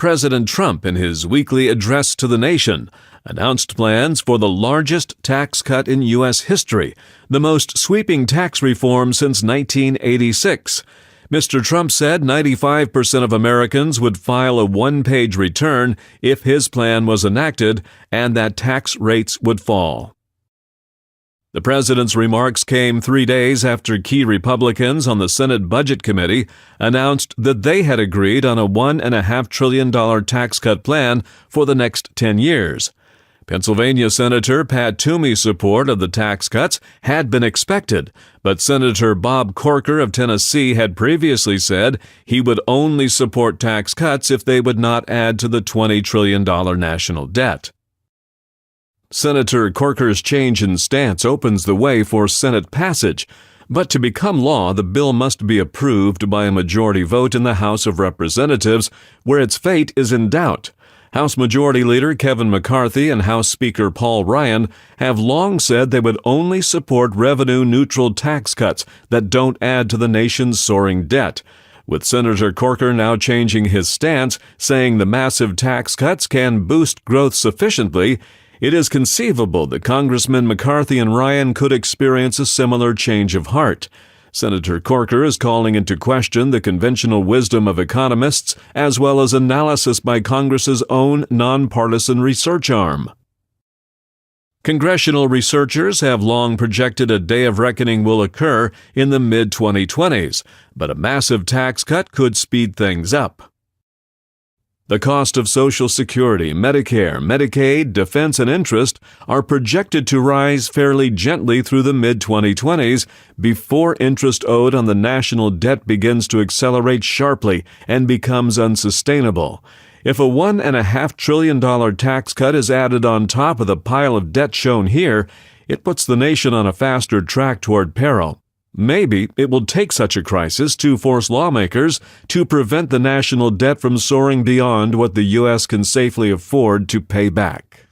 President Trump, in his weekly address to the nation, announced plans for the largest tax cut in U.S. history, the most sweeping tax reform since 1986. Mr. Trump said 95% of Americans would file a one-page return if his plan was enacted and that tax rates would fall. The president's remarks came 3 days after key Republicans on the Senate Budget Committee announced that they had agreed on a $1.5 trillion tax cut plan for the next 10 years. Pennsylvania Senator Pat Toomey's support of the tax cuts had been expected, but Senator Bob Corker of Tennessee had previously said he would only support tax cuts if they would not add to the $20 trillion national debt. Senator Corker's change in stance opens the way for Senate passage, but to become law, the bill must be approved by a majority vote in the House of Representatives, where its fate is in doubt. House Majority Leader Kevin McCarthy and House Speaker Paul Ryan have long said they would only support revenue-neutral tax cuts that don't add to the nation's soaring debt, with Senator Corker now changing his stance, saying the massive tax cuts can boost growth sufficiently. It is conceivable that Congressmen McCarthy and Ryan could experience a similar change of heart. Senator Corker is calling into question the conventional wisdom of economists as well as analysis by Congress's own nonpartisan research arm. Congressional researchers have long projected a day of reckoning will occur in the mid-2020s, but a massive tax cut could speed things up. The cost of Social Security, Medicare, Medicaid, defense, and interest are projected to rise fairly gently through the mid-2020s before interest owed on the national debt begins to accelerate sharply and becomes unsustainable. If a $1.5 trillion tax cut is added on top of the pile of debt shown here, it puts the nation on a faster track toward peril. Maybe it will take such a crisis to force lawmakers to prevent the national debt from soaring beyond what the U.S. can safely afford to pay back.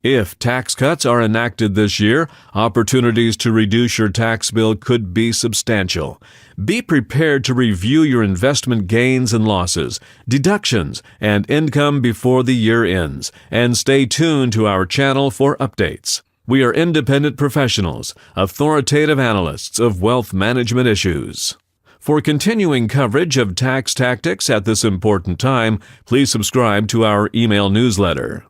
If tax cuts are enacted this year, opportunities to reduce your tax bill could be substantial. Be prepared to review your investment gains and losses, deductions, and income before the year ends, and stay tuned to our channel for updates. We are independent professionals, authoritative analysts of wealth management issues. For continuing coverage of tax tactics at this important time, please subscribe to our email newsletter.